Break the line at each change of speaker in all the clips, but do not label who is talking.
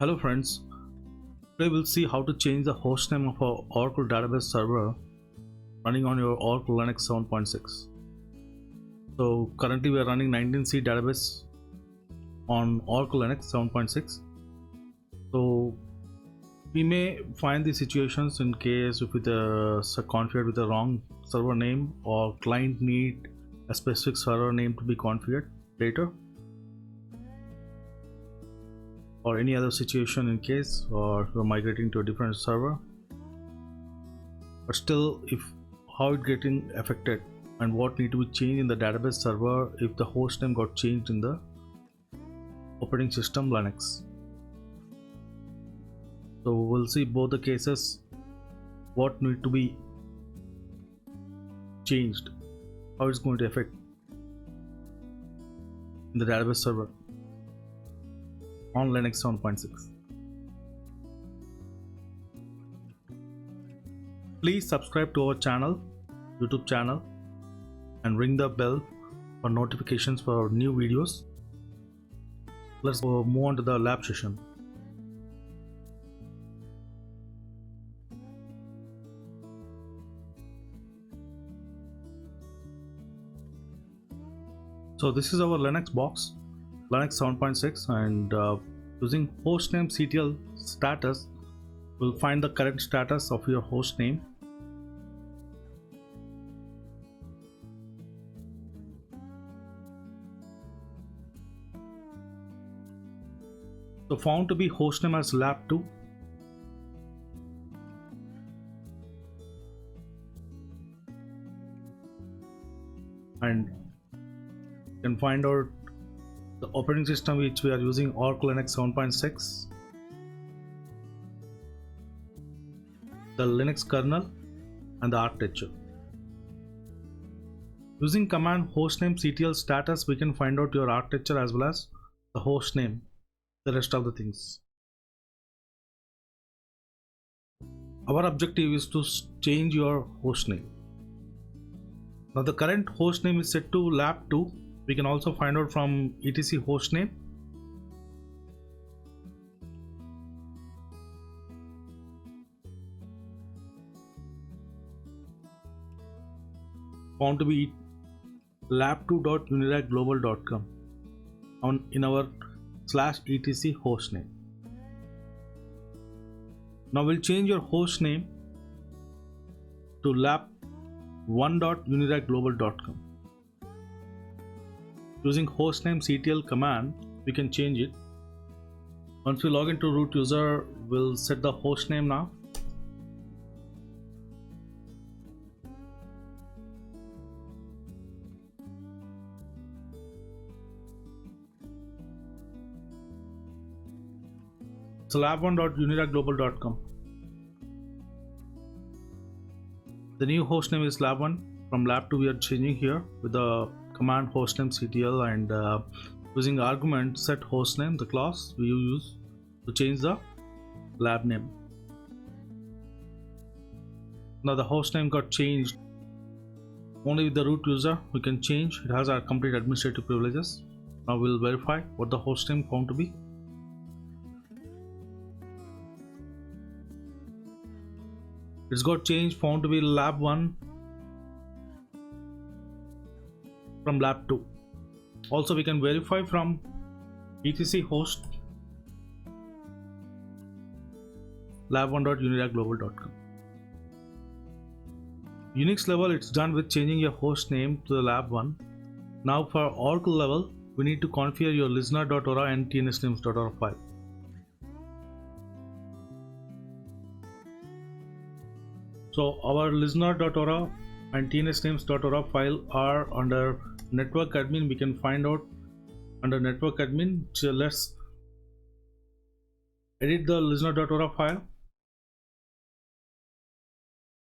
Hello friends, today we'll see how to change the hostname of our Oracle database server running on your Oracle Linux 7.6. So currently we are running 19c database on Oracle Linux 7.6. So we may find these situations in case if it is configured with the wrong server name or client need a specific server name to be configured later, or any other situation in case or you're migrating to a different server. But still, if how it getting affected and what need to be changed in the database server if the hostname got changed in the operating system Linux. So we'll see both the cases, what need to be changed, how it's going to affect in the database server on Linux 7.6. Please subscribe to our channel, YouTube channel, and ring the bell for notifications for new videos. Let's move on to the lab session. So this is our Linux box, Linux 7.6, and using hostname CTL status, we'll find the current status of your hostname. So found to be hostname as lab2. And you can find out the operating system which we are using, Oracle Linux 7.6, the Linux kernel, and the architecture. Using command hostname CTL status, we can find out your architecture as well as the hostname, the rest of the things. Our objective is to change your hostname. Now the current hostname is set to lab2. We can also find out from etc hostname. Found to be lab2.unidaglobal.com in our /etc hostname. Now we'll change your hostname to lab1.unidaglobal.com. Using hostname CTL command, we can change it. Once we log into root user, we'll set the hostname now. It's lab1.unidaglobal.com. The new hostname is lab1. From lab2 we are changing here with the command hostname CTL, and using argument set hostname, the class we use to change the lab name. Now the hostname got changed. Only with the root user we can change. It has our complete administrative privileges. Now we'll verify what the hostname found to be. It's got changed, found to be lab1 from lab2. Also we can verify from etc host lab1.unidaglobal.com. Unix level, it's done with changing your host name to the lab1. Now for Oracle level, we need to configure your listener.ora and tnsnames.ora file. So our listener.ora and tnsnames.ora file are under network admin. We can find out under network admin. So let's edit the listener.ora file.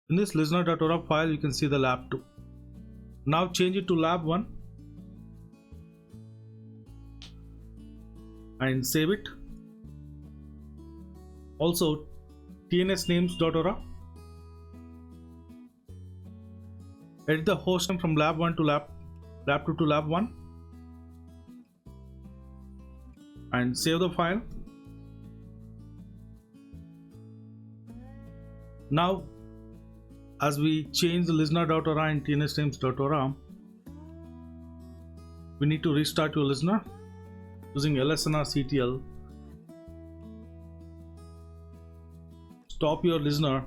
In this listener.ora file, you can see the lab2. Now change it to lab1 and save it. Also tnsnames.ora. Edit the hostname from lab1 to lab2 to lab1 and save the file. Now, as we change the listener.aura and tnsnames.aura, we need to restart your listener using lsnrctl. Stop your listener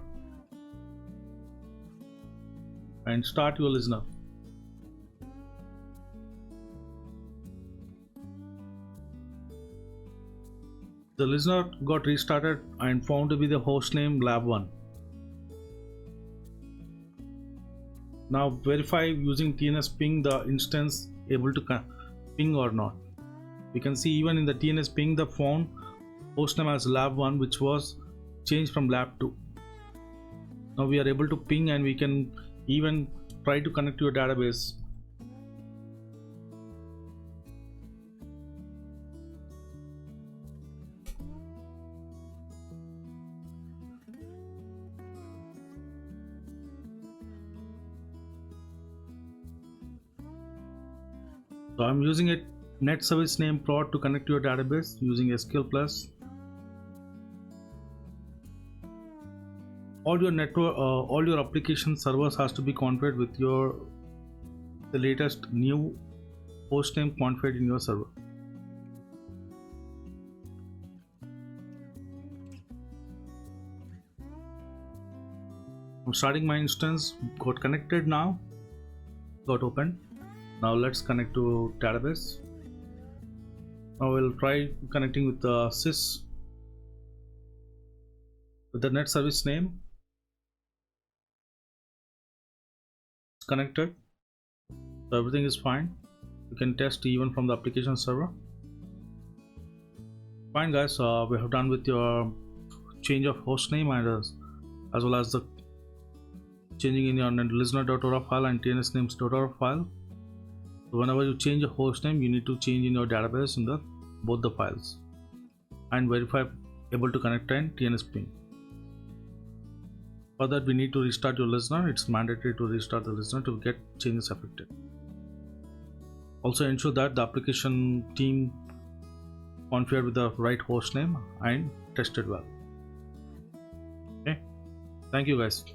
and start your listener. The listener got restarted and found to be the hostname lab1. Now verify using TNS ping the instance able to ping or not. We can see even in the TNS ping the phone hostname as lab1, which was changed from lab2. Now we are able to ping and we can even try to connect to your database. So I'm using a net service name prod to connect to your database using SQL Plus. All your network, all your application servers has to be configured with the latest new hostname configured in your server. I'm starting my instance, got connected now, got open. Now let's connect to database. Now we'll try connecting with the sys with the net service name. It's connected, so everything is fine. You can test even from the application server. Fine guys, we have done with your change of host name and as well as the changing in your listener.aura file and tnsnames.aura file. So whenever you change a host name, you need to change in your database in the both the files and verify able to connect and TNS ping. For that we need to restart your listener. It's mandatory to restart the listener to get changes affected. Also ensure that the application team configured with the right host name and tested well. Okay, thank you guys.